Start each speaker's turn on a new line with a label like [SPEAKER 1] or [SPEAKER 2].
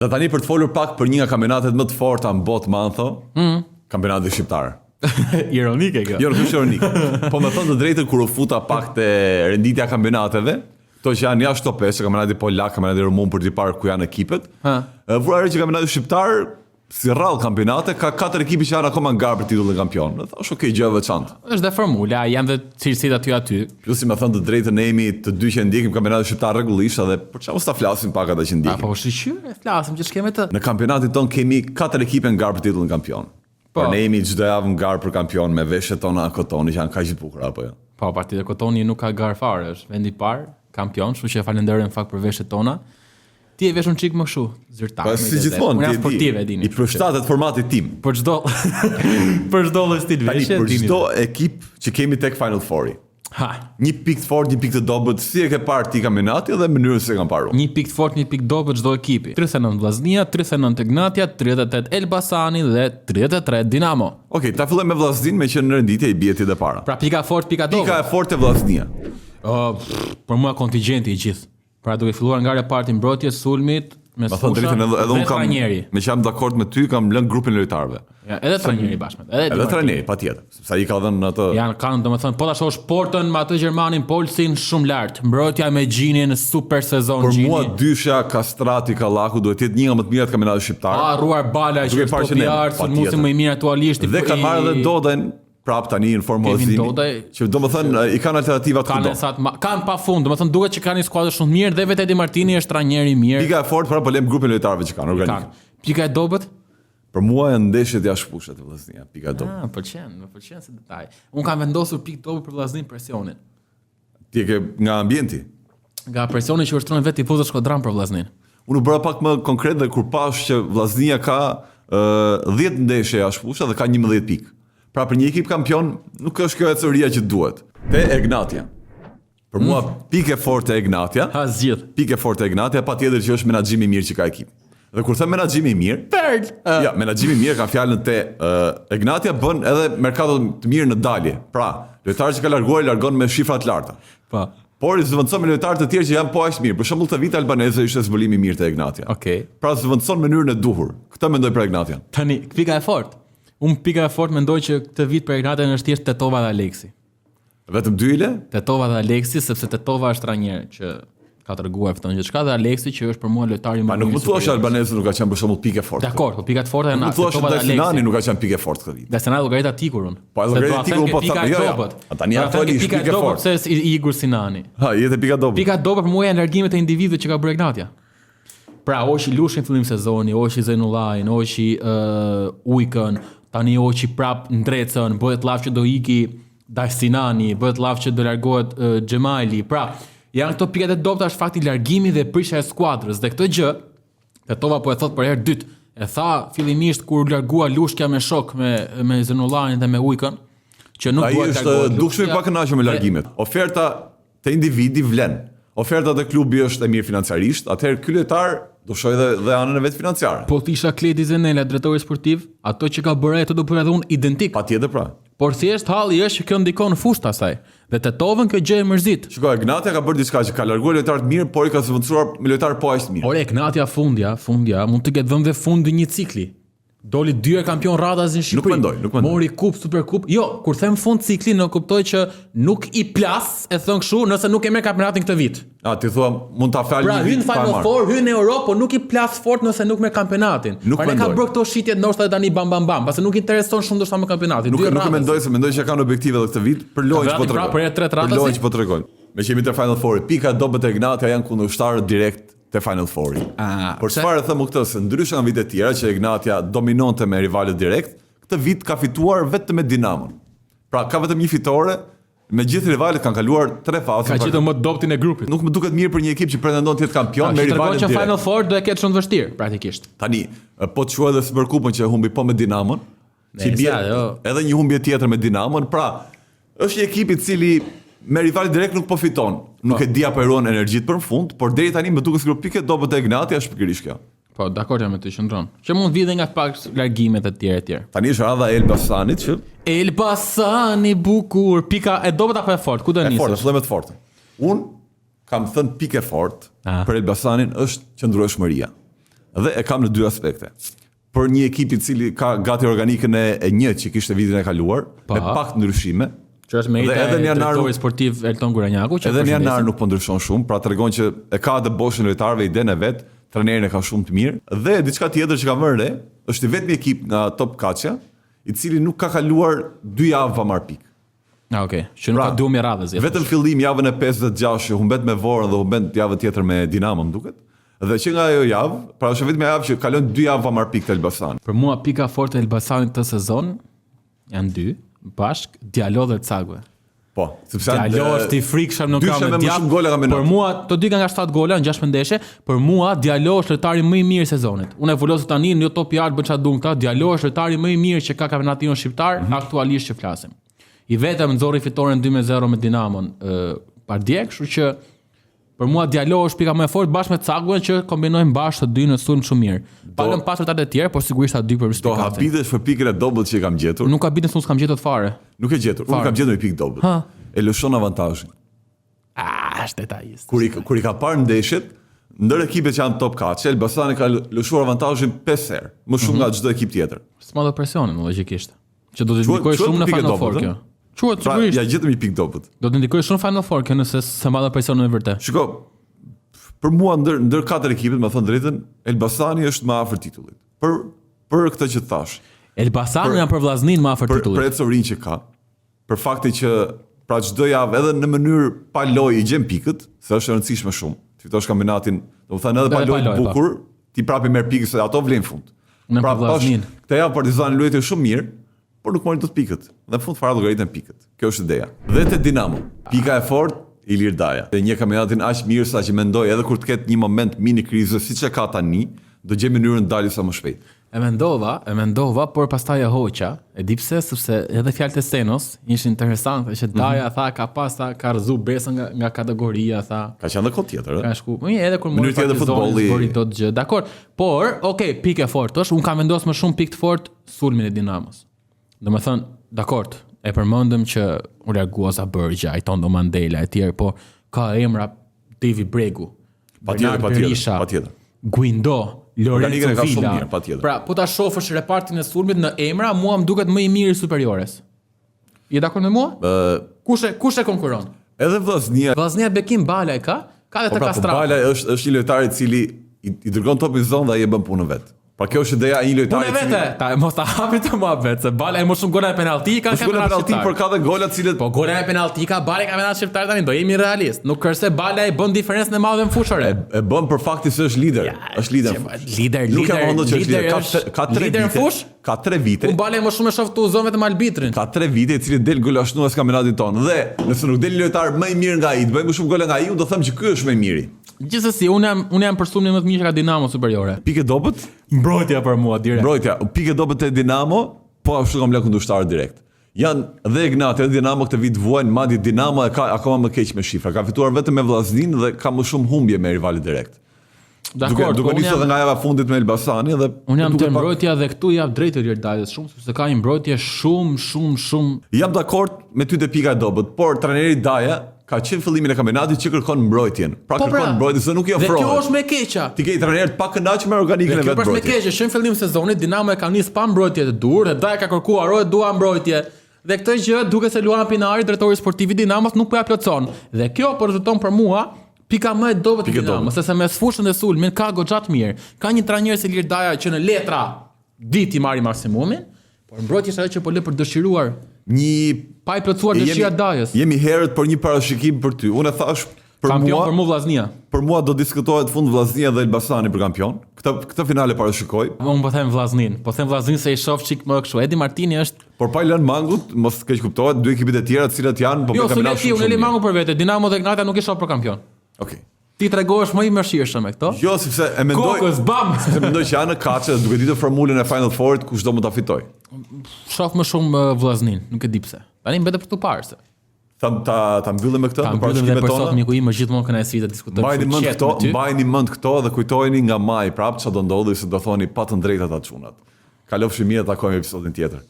[SPEAKER 1] Dhe tani për të folur pak për një nga kampionatet më të forta në botë, Mantho, kampionati shqiptar.
[SPEAKER 2] Ironike kjo.
[SPEAKER 1] Jo, nuk është ironike. Po me thënë të drejtën kur u futa pak te renditja e kampionateve, to që janë jashtë top 5, kampionati polak, kampionati rumun për të parë ku janë ekipet. Vura re që kampionati shqiptar si rrallë kampionate ka 4 ekipi që janë akoma në garë për titullin kampion. Dhe thash, okay, gjë e veçantë.
[SPEAKER 2] Është dhe formula, janë dhe cilësitë aty.
[SPEAKER 1] Plus si me thënë të drejtën ne jemi të dy që ndjekim kampionatin shqiptar rregullisht, edhe për çfarë mos ta flasim pak ata që ndjekim.
[SPEAKER 2] Po shiqyr, flasim që s'kemë të.
[SPEAKER 1] Në kampionatin ton kemi 4 ekipe në garë për titullin kampion. Por ne jemi çdo javë në garë për kampion me veshjet tona Kotoni që janë kaq të bukura apo jo.
[SPEAKER 2] Po, partida Kotoni nuk ka garë fare, është vendi i parë kampion, kështu që falenderoj në fakt për veshjet tona. Ti e vesh un çik më kështu, zyrtar.
[SPEAKER 1] Po si gjithmonë,
[SPEAKER 2] ti sportive dini.
[SPEAKER 1] I përshtatet formatit tim.
[SPEAKER 2] Për çdo për çdo stil veshje,
[SPEAKER 1] për çdo ekip që kemi tek Final Four.
[SPEAKER 2] Ha,
[SPEAKER 1] një pikë të fortë, një pikë të dobët, si e ke parë ti kampionati dhe mënyrën se kam parë.
[SPEAKER 2] Një pikë të fortë, një pikë të dobët çdo ekipi. 39 Vllaznia, 39 Egnatia, 38 Elbasani dhe 33 Dinamo.
[SPEAKER 1] Okej, ta fillojmë me Vllaznin, me që në renditje i bie ti dhe para.
[SPEAKER 2] Pra pika fortë, pika dobët.
[SPEAKER 1] Pika e fortë e Vllaznia.
[SPEAKER 2] Për mua kontingjenti i gjithë. Pra duke filluar nga reparti mbrojtjes, sulmit, me
[SPEAKER 1] sfusha, edhe un kam, me që jam dakord me ty, kam lënë grupin lojtarëve.
[SPEAKER 2] Ja, edhe trajneri bashkë.
[SPEAKER 1] Edhe trajneri, patjetër, sepse ai ka dhënë atë.
[SPEAKER 2] Kanë domethënë, po ta shohësh Portën me atë Gjermanin, Polsin shumë lart. Mbrojtja me Gjinin, super sezon Gjini.
[SPEAKER 1] Për mua dyshja Kastrati Kallaku duhet të jetë një nga më të mirat kampionatit shqiptar.
[SPEAKER 2] Harruar bala që është topiar, sulmuesi më i mirë aktualisht.
[SPEAKER 1] Dhe kanë marrë edhe Dodën prap tani në formozimi. Që domethënë i kanë alternativat kudo.
[SPEAKER 2] Kanë pafund, domethënë duket që kanë një skuadër shumë të mirë dhe vetë Edi Martini është trajner i mirë.
[SPEAKER 1] Pika e fortë pra po lëm grupin lojtarëve që kanë organik.
[SPEAKER 2] Pika e dobët?
[SPEAKER 1] Për mua janë ndeshjet jashtë fushës të Vllaznia, pika e dobët.
[SPEAKER 2] Më pëlqen si detaj. Un kam vendosur pikë dobët për Vllaznin presionin.
[SPEAKER 1] Ti e ke nga ambienti?
[SPEAKER 2] Nga presioni që ushtron vetë tifozët Shkodran për Vllaznin.
[SPEAKER 1] Unë u bëra pak më konkret dhe kur pash që Vllaznia ka 10 ndeshje jashtë fushës dhe ka 11 pikë. Pra për një ekip kampion nuk është kjo eceria që duhet. Te Egnatia. Për mua pikë forte e Egnatia.
[SPEAKER 2] Ha zgjidh.
[SPEAKER 1] Pikë forte e Egnatia patjetër që është menaxhimi i mirë që ka ekipi. Dhe kur them menaxhimi i mirë, ja, menaxhimi i mirë ka fjalën te Egnatia bën edhe merkato të mirë në dalje. Pra, lojtarët që ka larguar largon me shifra të larta.
[SPEAKER 2] Po.
[SPEAKER 1] Por i zvendçon me lojtarë të tjerë që janë po aq mirë. Për shembull, te vit albaneze ishte zbulimi i mirë te Egnatia.
[SPEAKER 2] Okej.
[SPEAKER 1] Pra zvendçon mënyrën e duhur. Këtë mendoj për Egnatia.
[SPEAKER 2] Tani, pika e fortë. Unë pika e fortë mendoj që këtë vit për Egnatin është thjesht Tetova dhe Aleksi.
[SPEAKER 1] Vetëm dy ile?
[SPEAKER 2] Tetova dhe Aleksi, sepse Tetova është trajner që ka treguar fiton gjithçka dhe Aleksi që është për mua lojtari më i mirë.
[SPEAKER 1] Nuk më thua që albanezi nuk ka qenë për shembull pikë fortë.
[SPEAKER 2] Dakor, po pikat forta janë
[SPEAKER 1] Tetova dhe Aleksi. Sinani nuk ka qenë pikë fortë këtë vit.
[SPEAKER 2] Dhe Sinani llogarita tikurun.
[SPEAKER 1] Po llogarita tikurun po thonë jo. Tani ato janë pikë fortë.
[SPEAKER 2] Se i Igor Sinani.
[SPEAKER 1] Ha, jetë pika dobët.
[SPEAKER 2] Pika dobët për mua janë largimet e individëve që ka bërë Egnatia. Pra, Oshi Lushin fillim sezoni, Oshi Zenullajin, Oshi Ujkën, tani Oqi prap ndrecën, bëhet llaf që do iki Sinani, bëhet llaf që do largohet Xhemali. Pra, janë këto pikat e dobta është fakti largimi dhe prishja e skuadrës. Dhe këtë gjë, Tetova po e thot për herë dytë. E tha fillimisht kur largua Lushkja me shok me Zenullanin dhe me Ujkën, që nuk duhet të largohet.
[SPEAKER 1] Ai është dukshëm pak kënaqur me largimet. Oferta te individi vlen. Oferta te klubi është e mirë financiarisht, atëherë ky lojtar do shoj dhe anën e vet financiare.
[SPEAKER 2] Po tisha Kledi Zenela, drejtori sportiv, ato që ka bërë ato do bëra edhe unë identik.
[SPEAKER 1] Patjetër pra.
[SPEAKER 2] Por thjesht halli është që kjo ndikon në fushë asaj. Dhe Tetovën kjo gjë e mërzit.
[SPEAKER 1] Shikoj, Egnatia ka bërë diçka që ka larguar lojtar të mirë, por i ka zvendosur me lojtar po aq të mirë.
[SPEAKER 2] Ore Egnatia fundja mund të ketë vënë dhe fundi një cikli. Doli 2 kampion radhas në Shqipëri.
[SPEAKER 1] Nuk mendoj.
[SPEAKER 2] Mori kup, superkup. Jo, kur them fund cikli, në kuptoj që nuk i plas, e thon kështu, nëse nuk e merr kampionatin këtë vit.
[SPEAKER 1] Ti thua mund ta fal
[SPEAKER 2] një vit. Pra hyn Final Four, hyn në Europë, po nuk i plas fort nëse nuk merr kampionatin.
[SPEAKER 1] Pra
[SPEAKER 2] ne ka bërë këto shitje ndoshta tani bam, pasi nuk intereson shumë ndoshta me kampionatin.
[SPEAKER 1] Nuk e mendoj që kanë objektive edhe këtë vit, për lojë që po tregoj. Për lojë që po tregoj. Me që jemi te Final Four, pika dobët e Egnatia janë kundërshtarë direkt te Final Four. Por çfarë them këtë, se ndryshe nga vitet tjera që Egnatia dominonte me rivalët direkt, këtë vit ka fituar vetëm me Dinamon. Pra ka vetëm një fitore, me gjithë rivalët kanë kaluar 3 faza.
[SPEAKER 2] Ka gjetur më dobtin e grupit.
[SPEAKER 1] Nuk më duket mirë për një ekip që pretendon të jetë kampion me rivalët direkt.
[SPEAKER 2] Që Final Four do e ketë shumë vështirë praktikisht.
[SPEAKER 1] Tani, po të quaj edhe Superkupën që humbi po me Dinamon, që bie edhe një humbje tjetër me Dinamon, pra është një ekip i cili me rivalit direkt nuk po fiton. Nuk e di apo ruan energjitë për fund, por deri tani më duket se pikë dobët e Egnatia është pikërisht kjo.
[SPEAKER 2] Po, dakord jam me ty qendron. Që mund vjedhë nga pak largimet e tjera.
[SPEAKER 1] Tani është radha Elbasanit që
[SPEAKER 2] Elbasani bukur, pika e dobët apo e fortë? Ku do nisësh?
[SPEAKER 1] E fortë, fillojmë të fortë. Un kam thënë pikë e fortë për Elbasanin është qëndrueshmëria. Dhe e kam në dy aspekte. Për një ekip i cili ka gati organikën e një që kishte vitin e kaluar, me pak ndryshime.
[SPEAKER 2] Që është merita e drejtorit sportiv Elton Guranjaku, që
[SPEAKER 1] edhe në janar nuk po ndryshon shumë, pra tregon që e ka të boshën lojtarëve idenë e vet, trajnerin e ka shumë të mirë, dhe diçka tjetër që ka vënë re, është i vetmi ekip nga Top Kaçja, i cili nuk ka kaluar 2 javë pa marr pikë.
[SPEAKER 2] Okej, që nuk ka duam radhës.
[SPEAKER 1] Vetëm fillim javën e 56 humbet me Vorën dhe humbet javën tjetër me Dinamo, më duket. Dhe që nga ajo javë, pra është vetëm javë që kalon 2 javë pa marr pikë te Elbasani.
[SPEAKER 2] Për mua pika forte e Elbasanit këtë sezon janë 2, bashk Diallo dhe Cagve.
[SPEAKER 1] Po, sepse
[SPEAKER 2] Diallo është i frikshëm në kampionat. Për mua të dy nga 7 gola në 6 ndeshje, për mua Diallo është lojtari më i mirë i sezonit. Unë e vulos tani në top yard bën çfarë duan këta, Diallo është lojtari më i mirë që ka kampionatin shqiptar aktualisht që flasim. I vetëm nxorri fitoren 2-0 me Dinamon pardje, kështu që për mua Diallo është pika më e fortë bashkë me Caguen që kombinojnë bashkë të dy në sulm shumë mirë. Palën pas lojtarët e tjerë, por sigurisht ata dy për rispekt.
[SPEAKER 1] Do habitesh për pikën e dobët që kam gjetur.
[SPEAKER 2] Nuk habites, unë s'kam gjetur fare.
[SPEAKER 1] Nuk e gjetur. Unë kam gjetur një pikë dobët. E lëshon avantazhin.
[SPEAKER 2] Është detajist.
[SPEAKER 1] Kur i ka parë ndeshjet, ndër ekipet që janë Top Kaçja, Elbasani ka lëshuar avantazhin 5 herë, më shumë nga çdo ekip tjetër.
[SPEAKER 2] S'ma do presionin logjikisht. Që do të ndikojë shumë në Final Four kjo. Quhet sigurisht.
[SPEAKER 1] Ja gjetëm një pikë dobët.
[SPEAKER 2] Do të ndikojë shumë Final Four kjo nëse se mballë presionin e vërtet.
[SPEAKER 1] Shiko, për mua ndër 4 ekipet, më thon drejtën, Elbasani është më afër titullit. Për këtë që thash.
[SPEAKER 2] Elbasani janë për vllaznin më afër titullit.
[SPEAKER 1] Për ecorinë që ka, për faktin që pra çdo javë edhe në mënyrë pa lojë i gjen pikët, se është e rëndësishme shumë. Ti fitosh kampionatin, domethënë edhe pa lojë të bukur, ti prapi merr pikë se ato vlen fund. Pra vllaznin. Këtë javë Partizani luajti shumë mirë, por nuk mori dot pikët. Dhe në fund fare llogaritën pikët. Kjo është ideja. Dhe te Dinamo, pika e fortë Ilir Daja. Dhe një kampionatin aq mirë sa që mendoj edhe kur të ketë një moment mini krize siç e ka tani, do gjej mënyrën dalë sa më shpejt.
[SPEAKER 2] E mendova, por pastaj e hoqa. E di pse, sepse edhe fjalët e Stenos ishin interesante, që Daja tha ka rrezu besën nga kategoria, tha.
[SPEAKER 1] Ka qenë edhe kohë tjetër,
[SPEAKER 2] Ka shku. Edhe kur mori futbolli, bëri dot gjë. Dakor. Por, okay, pikë e fortë është, un kam vendosur më shumë pikë të fortë sulmin e Dinamos. Domethënë, dakor, e përmendëm që u largua Zabergja, Tondo Mandela e tjerë, po ka emra Devi Bregu,
[SPEAKER 1] patjetër.
[SPEAKER 2] Guindo, Lorenzo Villa. Pra, po ta shohësh repartin e sulmit në emra, mua më duket më i miri superiores. Je dakord me mua? Kush e konkuron?
[SPEAKER 1] Edhe
[SPEAKER 2] Vllaznia Bekim Bala e ka edhe të Kastrat.
[SPEAKER 1] Bala është një lojtar i cili i dërgon topin zonë dhe ai e bën punën vet. Pra kjo është ideja e një lojtari i cili
[SPEAKER 2] mos ta hapi të muhabet, se Bala e më shumë gola e penalti ka
[SPEAKER 1] penalti, por ka dhe gola të cilët
[SPEAKER 2] po gola e penalti ka Bala ka penalti shqiptar tani, do jemi realist. Nuk është se Bala e bën diferencën e madhe në fushore.
[SPEAKER 1] E bën për faktin se është lider. Është lider. Ka 3 vite.
[SPEAKER 2] Bala e më shumë e shoh këtu zonë vetëm arbitrin.
[SPEAKER 1] Ka 3 vite i cili del golashnues kampionatin tonë. Dhe nëse nuk del një lojtar më i mirë nga ai, të bëjmë shumë gola nga ai, do të them që ky është më i miri.
[SPEAKER 2] Gjithsesi, unë jam për sulmin më të mirë ka Dinamo superiore.
[SPEAKER 1] Pikë dobët?
[SPEAKER 2] Mbrojtja për mua direkt.
[SPEAKER 1] Mbrojtja, pikë dobët te Dinamo, po ashtu kam lënë kundërshtar direkt. Janë dhe Ignati dhe Dinamo këtë vit vuajnë, madje Dinamo e ka akoma më keq me shifra. Ka fituar vetëm me vllaznin dhe ka më shumë humbje me rivalit direkt.
[SPEAKER 2] Dakor,
[SPEAKER 1] duke nisur edhe nga java fundit me Elbasani dhe
[SPEAKER 2] unë jam te mbrojtja dhe këtu jap drejtë Irdajës shumë, sepse ka një mbrojtje shumë.
[SPEAKER 1] Jam dakord me ty te pika e dobët, por trajneri Daja ka qenë fillimin e kampionatit që kërkon mbrojtjen. Pra kërkon mbrojtjen se nuk i ofrohet.
[SPEAKER 2] Dhe kjo është më e keqja.
[SPEAKER 1] Ti ke trajner të pakënaqur me organikën e vet mbrojtjes.
[SPEAKER 2] Kjo është më e keqja, që në fillim sezonit Dinamo e ka nis pa mbrojtje të dur, dhe Daja ka kërkuar dua mbrojtje. Dhe këtë gjë duket se Luana Pinari, drejtori sportiv i Dinamos, nuk po ja plotson. Dhe kjo po rezulton për mua pika më e dobët e Dinamos, sepse me fushën e sulmit ka goxha të mirë. Ka një trajner si Ilir Daja që në letra dit i marri maksimumin, por mbrojtja është ajo që po lë për dëshiruar.
[SPEAKER 1] Një
[SPEAKER 2] pa i plotësuar dëshira Dajës.
[SPEAKER 1] Jemi herët për një parashikim për ty. Unë e thash
[SPEAKER 2] kampion për mua vllaznia.
[SPEAKER 1] Për mua do diskutohet fund vllaznia dhe Elbasani për kampion. Këtë finale parashikoj.
[SPEAKER 2] Unë po them vllaznin. Po them vllaznin se i shoh çik më kështu. Edi Martini është.
[SPEAKER 1] Por pa i lënë Mangut, mos keq kuptohet, dy ekipet e tjera të cilat janë po
[SPEAKER 2] për kampionat shumë. Jo, unë e Mangu për vete. Dinamo dhe Ignati nuk i shoh për kampion.
[SPEAKER 1] Okej.
[SPEAKER 2] Ti tregohesh më i mëshirshëm me këto?
[SPEAKER 1] Jo, sepse e mendoj.
[SPEAKER 2] Kokës bam.
[SPEAKER 1] Sepse mendoj që janë në Kaçë, duke ditur formulën e Final Fourit, kushdo mund ta fitoj.
[SPEAKER 2] Shoh më shumë vllaznin, nuk e di pse. Tani mbetet për tu parë se.
[SPEAKER 1] Ta mbyllim me këtë,
[SPEAKER 2] në parashikimet tona. Sot miku im është gjithmonë kënaqësi të diskutojmë.
[SPEAKER 1] Mbajini mend këto dhe kujtojeni nga maj prapë çfarë do ndodhi, se do thoni pa të drejtat ata çunat. Kalofshi mirë, takojmë episodin tjetër.